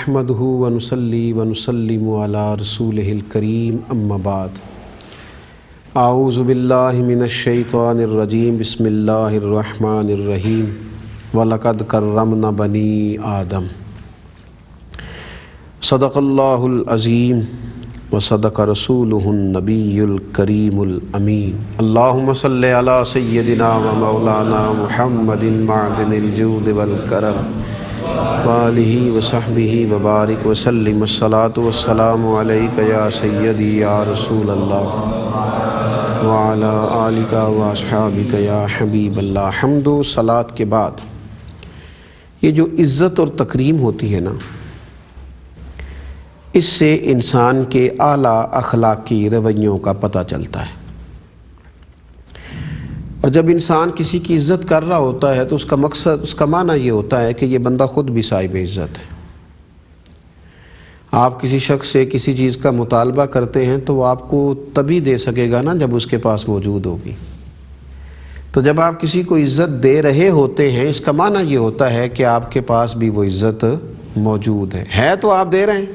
نحمده ونصلي ونسلم على رسوله الكريم اما بعد اعوذ باللہ من الشیطان الرجیم بسم اللہ الرحمن الرحیم وَلَقَدْ كَرَّمْنَا بَنِي آدَمَ صدق اللہ العظیم وصدق رسولہ النبی الکریم الامین اللہم صلی علی سیدنا و مولانا محمد معدن الجود والکرم وآلہ وصحبہ وبارک وسلم الصلاة والسلام علیک یا سیدی یا رسول اللہ وعلی آلک واصحابک یا حبیب اللہ۔ حمد و صلاۃ کے بعد یہ جو عزت اور تکریم ہوتی ہے نا، اس سے انسان کے اعلیٰ اخلاقی رویوں کا پتہ چلتا ہے۔ اور جب انسان کسی کی عزت کر رہا ہوتا ہے تو اس کا مقصد، اس کا معنی یہ ہوتا ہے کہ یہ بندہ خود بھی صاحب عزت ہے۔ آپ کسی شخص سے کسی چیز کا مطالبہ کرتے ہیں تو وہ آپ کو تبھی دے سکے گا نا جب اس کے پاس موجود ہوگی۔ تو جب آپ کسی کو عزت دے رہے ہوتے ہیں، اس کا معنی یہ ہوتا ہے کہ آپ کے پاس بھی وہ عزت موجود ہے تو آپ دے رہے ہیں۔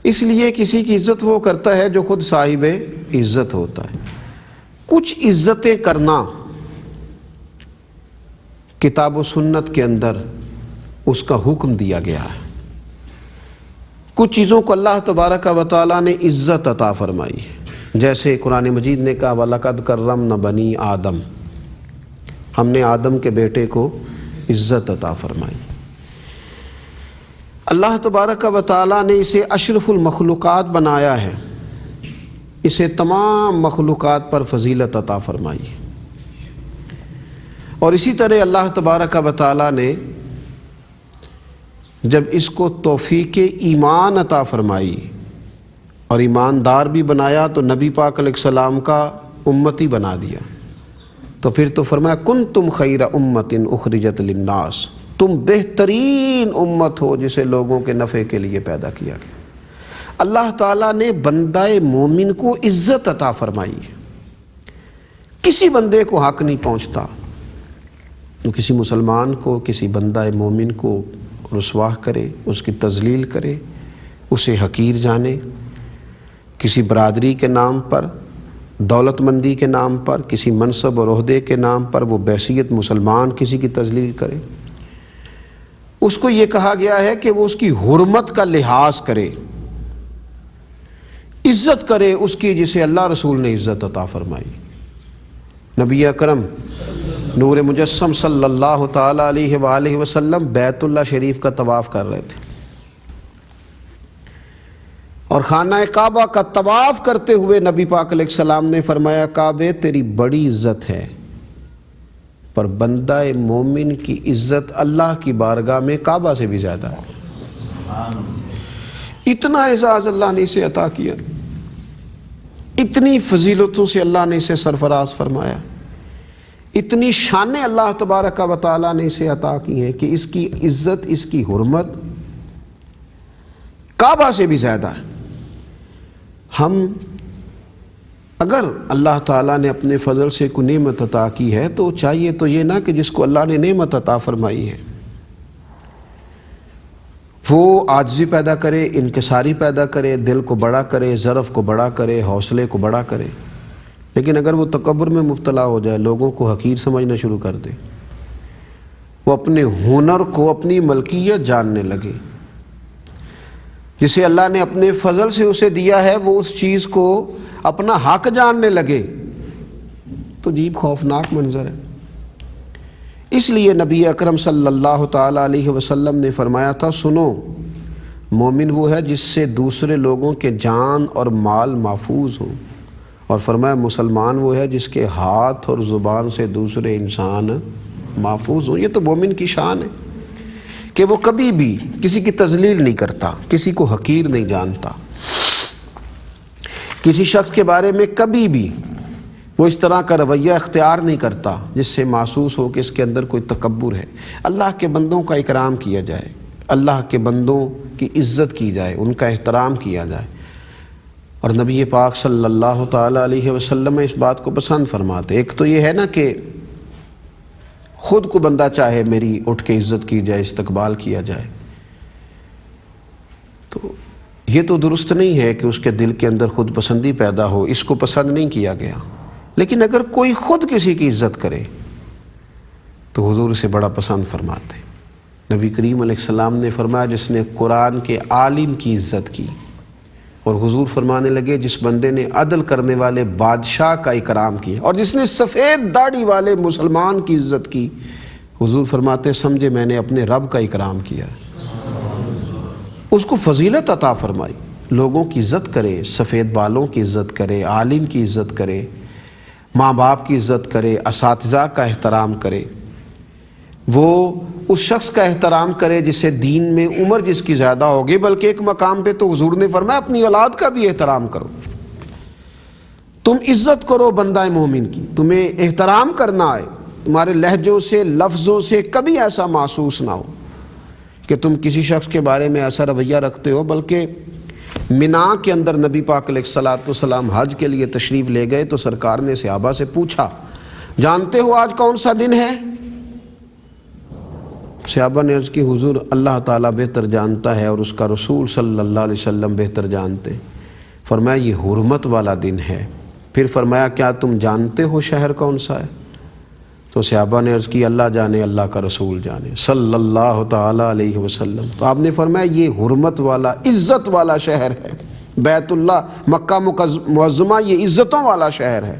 اس لیے کسی کی عزت وہ کرتا ہے جو خود صاحب عزت ہوتا ہے۔ کچھ عزتیں کرنا کتاب و سنت کے اندر اس کا حکم دیا گیا ہے۔ کچھ چیزوں کو اللہ تبارک و تعالیٰ نے عزت عطا فرمائی ہے، جیسے قرآن مجید نے کہا وَلَقَدْ كَرَّمْنَا بَنِي آدم، ہم نے آدم کے بیٹے کو عزت عطا فرمائی۔ اللہ تبارک و تعالیٰ نے اسے اشرف المخلوقات بنایا ہے، اسے تمام مخلوقات پر فضیلت عطا فرمائی۔ اور اسی طرح اللہ تبارک و تعالیٰ نے جب اس کو توفیق ایمان عطا فرمائی اور ایماندار بھی بنایا تو نبی پاک علیہ السلام کا امتی بنا دیا، تو پھر تو فرمایا کنتم خیر امت اخرجت للناس، تم بہترین امت ہو جسے لوگوں کے نفع کے لیے پیدا کیا گیا۔ اللہ تعالیٰ نے بندہ مومن کو عزت عطا فرمائی ہے۔ کسی بندے کو حق نہیں پہنچتا تو کسی مسلمان کو، کسی بندہ مومن کو رسوا کرے، اس کی تذلیل کرے، اسے حقیر جانے، کسی برادری کے نام پر، دولت مندی کے نام پر، کسی منصب اور عہدے کے نام پر وہ بحیثیت مسلمان کسی کی تذلیل کرے، اس کو یہ کہا گیا ہے کہ وہ اس کی حرمت کا لحاظ کرے، عزت کرے اس کی جسے اللہ رسول نے عزت عطا فرمائی۔ نبی اکرم نور مجسم صلی اللہ تعالیٰ علیہ وآلہ وسلم بیت اللہ شریف کا طواف کر رہے تھے، اور خانہ کعبہ کا طواف کرتے ہوئے نبی پاک علیہ السلام نے فرمایا کعبے تیری بڑی عزت ہے، پر بندہ مومن کی عزت اللہ کی بارگاہ میں کعبہ سے بھی زیادہ ہے۔ اتنا اعزاز اللہ نے اسے عطا کیا، اتنی فضیلتوں سے اللہ نے اسے سرفراز فرمایا، اتنی شانیں اللہ تبارک و تعالیٰ نے اسے عطا کی ہیں کہ اس کی عزت، اس کی حرمت کعبہ سے بھی زیادہ ہے۔ ہم اگر اللہ تعالیٰ نے اپنے فضل سے کوئی نعمت عطا کی ہے تو چاہیے تو یہ نہ کہ جس کو اللہ نے نعمت عطا فرمائی ہے وہ عاجزی پیدا کرے، انکساری پیدا کرے، دل کو بڑا کرے، ظرف کو بڑا کرے، حوصلے کو بڑا کرے، لیکن اگر وہ تکبر میں مبتلا ہو جائے، لوگوں کو حقیر سمجھنا شروع کر دے، وہ اپنے ہنر کو، اپنی ملکیت جاننے لگے، جسے اللہ نے اپنے فضل سے اسے دیا ہے، وہ اس چیز کو اپنا حق جاننے لگے، تو عجیب خوفناک منظر ہے۔ اس لیے نبی اکرم صلی اللہ تعالیٰ علیہ وسلم نے فرمایا تھا سنو، مومن وہ ہے جس سے دوسرے لوگوں کے جان اور مال محفوظ ہوں، اور فرمایا مسلمان وہ ہے جس کے ہاتھ اور زبان سے دوسرے انسان محفوظ ہوں۔ یہ تو مومن کی شان ہے کہ وہ کبھی بھی کسی کی تذلیل نہیں کرتا، کسی کو حقیر نہیں جانتا، کسی شخص کے بارے میں کبھی بھی وہ اس طرح کا رویہ اختیار نہیں کرتا جس سے محسوس ہو کہ اس کے اندر کوئی تکبر ہے۔ اللہ کے بندوں کا اکرام کیا جائے، اللہ کے بندوں کی عزت کی جائے، ان کا احترام کیا جائے، اور نبی پاک صلی اللہ تعالیٰ علیہ وسلم اس بات کو پسند فرماتے۔ ایک تو یہ ہے نا کہ خود کو بندہ چاہے میری اٹھ کے عزت کی جائے، استقبال کیا جائے، تو یہ تو درست نہیں ہے کہ اس کے دل کے اندر خود پسندی پیدا ہو، اس کو پسند نہیں کیا گیا، لیکن اگر کوئی خود کسی کی عزت کرے تو حضور اسے بڑا پسند فرماتے ہیں۔ نبی کریم علیہ السلام نے فرمایا جس نے قرآن کے عالم کی عزت کی، اور حضور فرمانے لگے جس بندے نے عدل کرنے والے بادشاہ کا اکرام کیا، اور جس نے سفید داڑھی والے مسلمان کی عزت کی، حضور فرماتے سمجھے میں نے اپنے رب کا اکرام کیا، اس کو فضیلت عطا فرمائی۔ لوگوں کی عزت کرے، سفید بالوں کی عزت کرے، عالم کی عزت کرے، ماں باپ کی عزت کرے، اساتذہ کا احترام کرے، وہ اس شخص کا احترام کرے جسے دین میں عمر جس کی زیادہ ہوگی، بلکہ ایک مقام پہ تو حضور نے فرمایا اپنی اولاد کا بھی احترام کرو۔ تم عزت کرو بندہ مومن کی، تمہیں احترام کرنا آئے، تمہارے لہجوں سے لفظوں سے کبھی ایسا محسوس نہ ہو کہ تم کسی شخص کے بارے میں ایسا رویہ رکھتے ہو۔ بلکہ منا کے اندر نبی پاک علیہ الصلوۃ والسلام حج کے لیے تشریف لے گئے تو سرکار نے صحابہ سے پوچھا جانتے ہو آج کون سا دن ہے؟ صحابہ نے عرض کی حضور اللہ تعالیٰ بہتر جانتا ہے اور اس کا رسول صلی اللہ علیہ وسلم بہتر جانتے۔ فرمایا یہ حرمت والا دن ہے۔ پھر فرمایا کیا تم جانتے ہو شہر کون سا ہے؟ تو صحابہ نے عرض کی اللہ جانے، اللہ کا رسول جانے صلی اللہ تعالیٰ علیہ وسلم۔ تو آپ نے فرمایا یہ حرمت والا، عزت والا شہر ہے، بیت اللہ مکہ معظمہ یہ عزتوں والا شہر ہے۔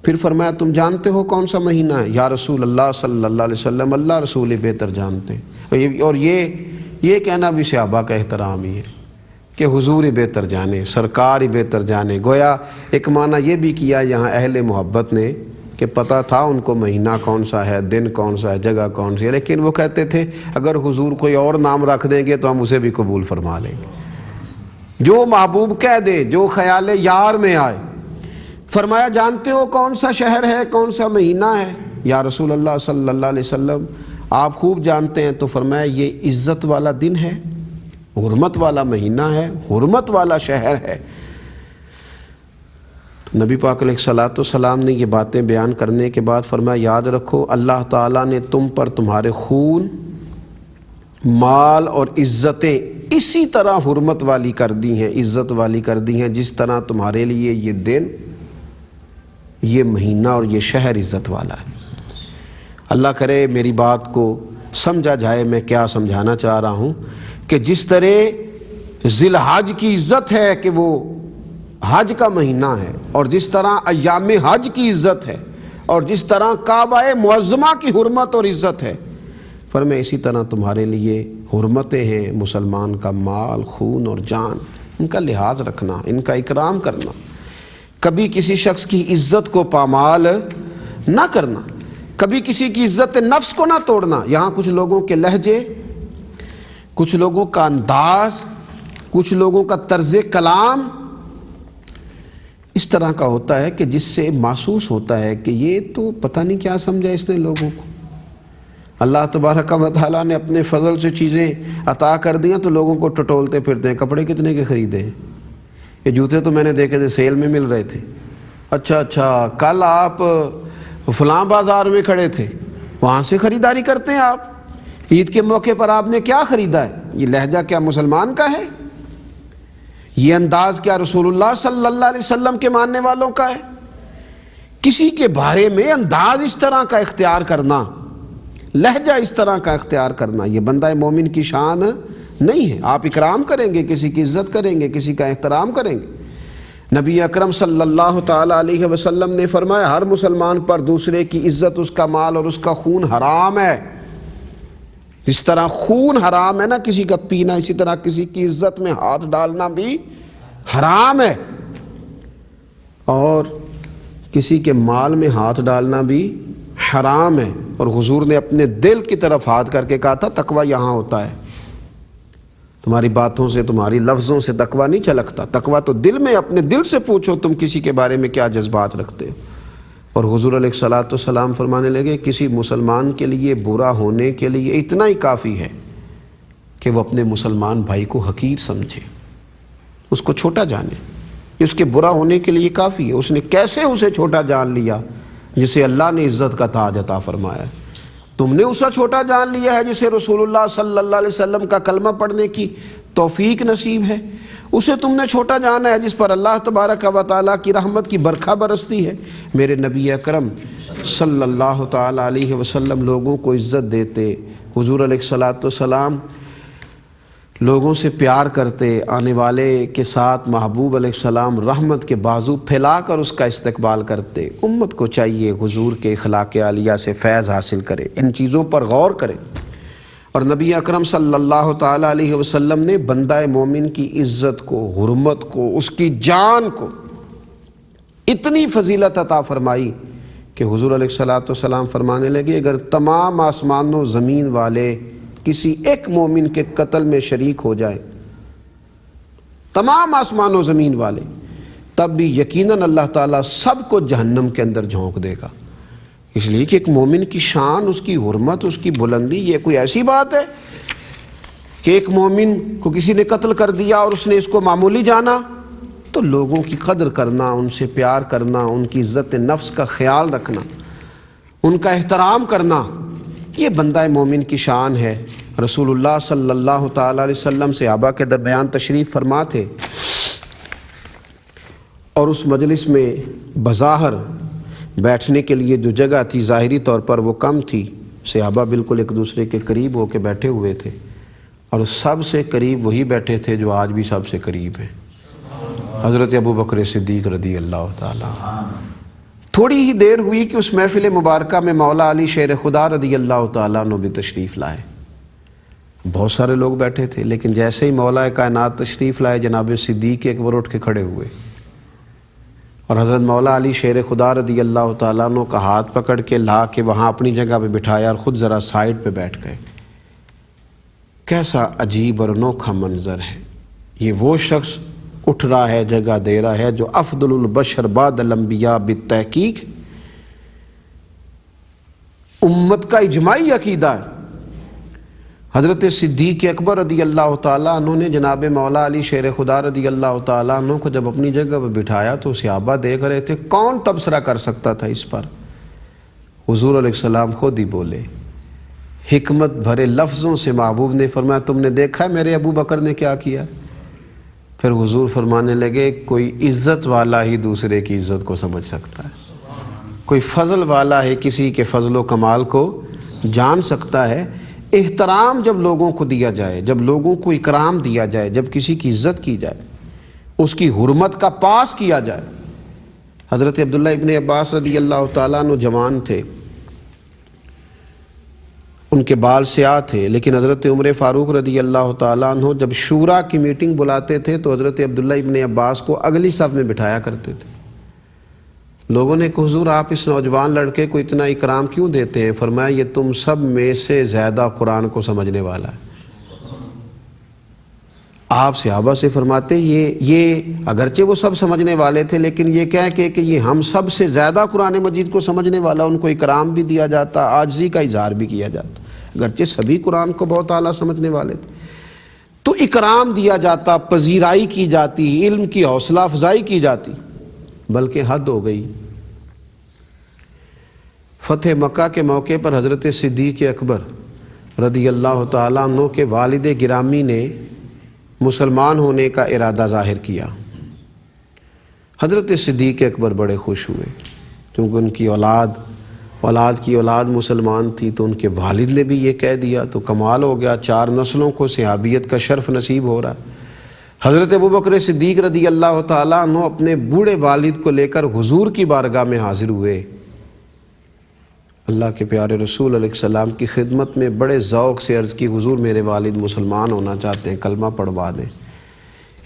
پھر فرمایا تم جانتے ہو کون سا مہینہ ہے؟ یا رسول اللہ صلی اللہ علیہ وسلم اللہ رسول بہتر جانتے ہیں۔ اور یہ کہنا بھی صحابہ کا احترام ہی ہے کہ حضور ہی بہتر جانے، سرکار ہی بہتر جانے۔ گویا ایک معنی یہ بھی کیا یہاں اہل محبت نے کہ پتہ تھا ان کو مہینہ کون سا ہے، دن کون سا ہے، جگہ کون سی ہے، لیکن وہ کہتے تھے اگر حضور کوئی اور نام رکھ دیں گے تو ہم اسے بھی قبول فرما لیں گے، جو محبوب کہہ دے، جو خیال یار میں آئے۔ فرمایا جانتے ہو کون سا شہر ہے، کون سا مہینہ ہے؟ یا رسول اللہ صلی اللہ علیہ وسلم آپ خوب جانتے ہیں۔ تو فرمایا یہ عزت والا دن ہے، حرمت والا مہینہ ہے، حرمت والا شہر ہے۔ نبی پاک علیہ الصلوۃ والسلام نے یہ باتیں بیان کرنے کے بعد فرمایا یاد رکھو اللہ تعالیٰ نے تم پر تمہارے خون، مال اور عزتیں اسی طرح حرمت والی کر دی ہیں، عزت والی کر دی ہیں جس طرح تمہارے لیے یہ دن، یہ مہینہ اور یہ شہر عزت والا ہے۔ اللہ کرے میری بات کو سمجھا جائے، میں کیا سمجھانا چاہ رہا ہوں کہ جس طرح ذی الحج کی عزت ہے کہ وہ حج کا مہینہ ہے، اور جس طرح ایام حج کی عزت ہے، اور جس طرح کعبہ معظمہ کی حرمت اور عزت ہے، فرمایا اسی طرح تمہارے لیے حرمتیں ہیں، مسلمان کا مال، خون اور جان، ان کا لحاظ رکھنا، ان کا اکرام کرنا، کبھی کسی شخص کی عزت کو پامال نہ کرنا، کبھی کسی کی عزت نفس کو نہ توڑنا۔ یہاں کچھ لوگوں کے لہجے، کچھ لوگوں کا انداز، کچھ لوگوں کا طرز کلام اس طرح کا ہوتا ہے کہ جس سے محسوس ہوتا ہے کہ یہ تو پتہ نہیں کیا سمجھا اس نے لوگوں کو۔ اللہ تبارک و تعالیٰ نے اپنے فضل سے چیزیں عطا کر دیا تو لوگوں کو ٹٹولتے پھرتے ہیں، کپڑے کتنے کے خریدے ہیں، یہ جوتے تو میں نے دیکھے تھے سیل میں مل رہے تھے، اچھا کل آپ فلاں بازار میں کھڑے تھے، وہاں سے خریداری کرتے ہیں آپ، عید کے موقع پر آپ نے کیا خریدا ہے؟ یہ لہجہ کیا مسلمان کا ہے؟ یہ انداز کیا رسول اللہ صلی اللہ علیہ وسلم کے ماننے والوں کا ہے؟ کسی کے بارے میں انداز اس طرح کا اختیار کرنا، لہجہ اس طرح کا اختیار کرنا، یہ بندہ مومن کی شان نہیں ہے۔ آپ اکرام کریں گے، کسی کی عزت کریں گے، کسی کا احترام کریں گے۔ نبی اکرم صلی اللہ تعالیٰ علیہ وسلم نے فرمایا ہر مسلمان پر دوسرے کی عزت، اس کا مال اور اس کا خون حرام ہے۔ اس طرح خون حرام ہے نا کسی کا پینا، اسی طرح کسی کی عزت میں ہاتھ ڈالنا بھی حرام ہے، اور کسی کے مال میں ہاتھ ڈالنا بھی حرام ہے۔ اور حضور نے اپنے دل کی طرف ہاتھ کر کے کہا تھا تقویٰ یہاں ہوتا ہے، تمہاری باتوں سے، تمہاری لفظوں سے تقویٰ نہیں چھلکتا، تقویٰ تو دل میں، اپنے دل سے پوچھو تم کسی کے بارے میں کیا جذبات رکھتے ہو۔ اور حضور علیہ الصلوۃ والسلام فرمانے لگے کسی مسلمان کے لیے برا ہونے کے لیے اتنا ہی کافی ہے کہ وہ اپنے مسلمان بھائی کو حقیر سمجھے، اس کو چھوٹا جانے، یہ اس کے برا ہونے کے لیے کافی ہے۔ اس نے کیسے اسے چھوٹا جان لیا جسے اللہ نے عزت کا تاج عطا فرمایا ہے؟ تم نے اسے چھوٹا جان لیا ہے جسے رسول اللہ صلی اللہ علیہ وسلم کا کلمہ پڑھنے کی توفیق نصیب ہے، اسے تم نے چھوٹا جانا ہے جس پر اللہ تبارک و تعالیٰ کی رحمت کی برکھا برستی ہے۔ میرے نبی اکرم صلی اللہ تعالیٰ علیہ وسلم لوگوں کو عزت دیتے، حضور علیہ الصلوۃ والسلام لوگوں سے پیار کرتے، آنے والے کے ساتھ محبوب علیہ السلام رحمت کے بازو پھیلا کر اس کا استقبال کرتے۔ امت کو چاہیے حضور کے اخلاق عالیہ سے فیض حاصل کرے، ان چیزوں پر غور کرے۔ اور نبی اکرم صلی اللہ تعالیٰ علیہ وسلم نے بندہ مومن کی عزت کو، حرمت کو، اس کی جان کو اتنی فضیلت عطا فرمائی کہ حضور علیہ الصلوۃ والسلام فرمانے لگے اگر تمام آسمان و زمین والے کسی ایک مومن کے قتل میں شریک ہو جائے، تمام آسمان و زمین والے، تب بھی یقیناً اللہ تعالیٰ سب کو جہنم کے اندر جھونک دے گا۔ اس لیے کہ ایک مومن کی شان، اس کی حرمت، اس کی بلندی، یہ کوئی ایسی بات ہے کہ ایک مومن کو کسی نے قتل کر دیا اور اس نے اس کو معمولی جانا؟ تو لوگوں کی قدر کرنا، ان سے پیار کرنا، ان کی عزت نفس کا خیال رکھنا، ان کا احترام کرنا، یہ بندہ مومن کی شان ہے۔ رسول اللہ صلی اللہ تعالیٰ علیہ وسلم صحابہ کے درمیان تشریف فرما تھے، اور اس مجلس میں بظاہر بیٹھنے کے لیے جو جگہ تھی ظاہری طور پر وہ کم تھی، صحابہ بالکل ایک دوسرے کے قریب ہو کے بیٹھے ہوئے تھے، اور سب سے قریب وہی بیٹھے تھے جو آج بھی سب سے قریب ہیں، حضرت ابو بکر صدیق رضی اللہ تعالیٰ۔ تھوڑی ہی دیر ہوئی کہ اس محفل مبارکہ میں مولا علی شیر خدا رضی اللہ تعالیٰ عنہ بھی تشریف لائے۔ بہت سارے لوگ بیٹھے تھے، لیکن جیسے ہی مولا کائنات تشریف لائے جناب صدیق اکبر اٹھ کے کھڑے ہوئے، اور حضرت مولا علی شیر خدا رضی اللہ تعالیٰ عنہ کا ہاتھ پکڑ کے لا کے وہاں اپنی جگہ پہ بٹھایا اور خود ذرا سائڈ پہ بیٹھ گئے۔ کیسا عجیب اور انوکھا منظر ہے! یہ وہ شخص اٹھ رہا ہے، جگہ دے رہا ہے، جو افضل البشر بعد الانبیاء بالتحقیق امت کا اجماعی عقیدہ ہے۔ حضرت صدیق اکبر رضی اللہ تعالیٰ عنہ نے جناب مولا علی شیر خدا رضی اللہ تعالیٰ عنہ کو جب اپنی جگہ پہ بٹھایا تو صحابہ دیکھ رہے تھے، کون تبصرہ کر سکتا تھا اس پر؟ حضور علیہ السلام خود ہی بولے، حکمت بھرے لفظوں سے محبوب نے فرمایا تم نے دیکھا ہے میرے ابو بکر نے کیا کیا؟ پھر حضور فرمانے لگے کوئی عزت والا ہی دوسرے کی عزت کو سمجھ سکتا ہے، کوئی فضل والا ہے کسی کے فضل و کمال کو جان سکتا ہے۔ احترام جب لوگوں کو دیا جائے، جب لوگوں کو اکرام دیا جائے، جب کسی کی عزت کی جائے، اس کی حرمت کا پاس کیا جائے۔ حضرت عبداللہ ابن عباس رضی اللہ تعالیٰ عنہ جوان تھے، ان کے بال سیاہ تھے، لیکن حضرت عمر فاروق رضی اللہ تعالیٰ عنہ جب شورا کی میٹنگ بلاتے تھے تو حضرت عبداللہ ابن عباس کو اگلی صف میں بٹھایا کرتے تھے۔ لوگوں نے کہا حضور آپ اس نوجوان لڑکے کو اتنا اکرام کیوں دیتے ہیں؟ فرمایا یہ تم سب میں سے زیادہ قرآن کو سمجھنے والا ہے۔ آپ صحابہ سے فرماتے یہ اگرچہ وہ سب سمجھنے والے تھے، لیکن یہ کہہ کہ یہ ہم سب سے زیادہ قرآن مجید کو سمجھنے والا، ان کو اکرام بھی دیا جاتا، عاجزی کا اظہار بھی کیا جاتا، اگرچہ سبھی قرآن کو بہت اعلیٰ سمجھنے والے تھے، تو اکرام دیا جاتا، پذیرائی کی جاتی، علم کی حوصلہ افزائی کی جاتی، بلکہ حد ہو گئی۔ فتح مکہ کے موقع پر حضرت صدیق اکبر رضی اللہ تعالیٰ عنہ کے والد گرامی نے مسلمان ہونے کا ارادہ ظاہر کیا۔ حضرت صدیق اکبر بڑے خوش ہوئے کیونکہ ان کی اولاد کی اولاد مسلمان تھی، تو ان کے والد نے بھی یہ کہہ دیا تو کمال ہو گیا، 4 نسلوں کو صحابیت کا شرف نصیب ہو رہا ہے۔ حضرت ابو بکر صدیق رضی اللہ تعالیٰ عنہ اپنے بوڑھے والد کو لے کر حضور کی بارگاہ میں حاضر ہوئے۔ اللہ کے پیارے رسول علیہ السلام کی خدمت میں بڑے ذوق سے عرض کی حضور میرے والد مسلمان ہونا چاہتے ہیں، کلمہ پڑھوا دیں،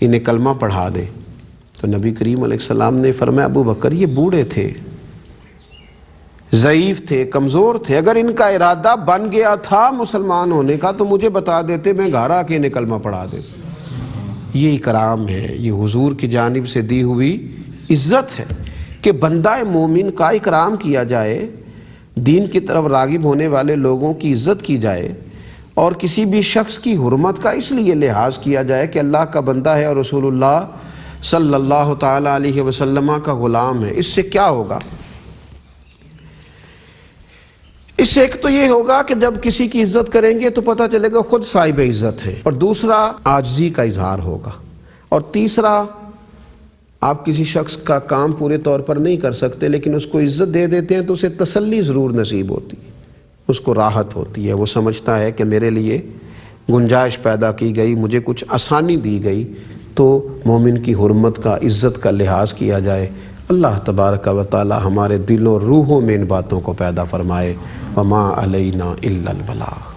انہیں کلمہ پڑھا دیں۔ تو نبی کریم علیہ السلام نے فرمایا ابو بکر یہ بوڑھے تھے، ضعیف تھے، کمزور تھے، اگر ان کا ارادہ بن گیا تھا مسلمان ہونے کا تو مجھے بتا دیتے، میں گھر آ کے انہیں کلمہ پڑھا دیتا۔ یہ اکرام ہے، یہ حضور کی جانب سے دی ہوئی عزت ہے کہ بندہ مومن کا اکرام کیا جائے، دین کی طرف راغب ہونے والے لوگوں کی عزت کی جائے، اور کسی بھی شخص کی حرمت کا اس لیے لحاظ کیا جائے کہ اللہ کا بندہ ہے اور رسول اللہ صلی اللہ تعالیٰ علیہ وسلم کا غلام ہے۔ اس سے کیا ہوگا؟ اس سے ایک تو یہ ہوگا کہ جب کسی کی عزت کریں گے تو پتہ چلے گا خود صاحب عزت ہے، اور دوسرا عاجزی کا اظہار ہوگا، اور تیسرا آپ کسی شخص کا کام پورے طور پر نہیں کر سکتے لیکن اس کو عزت دے دیتے ہیں تو اسے تسلی ضرور نصیب ہوتی ہے، اس کو راحت ہوتی ہے، وہ سمجھتا ہے کہ میرے لیے گنجائش پیدا کی گئی، مجھے کچھ آسانی دی گئی، تو مومن کی حرمت کا، عزت کا لحاظ کیا جائے۔ اللہ تبارک و تعالی ہمارے دلوں روحوں میں ان باتوں کو پیدا فرمائے۔ وما علینا الا البلاغ۔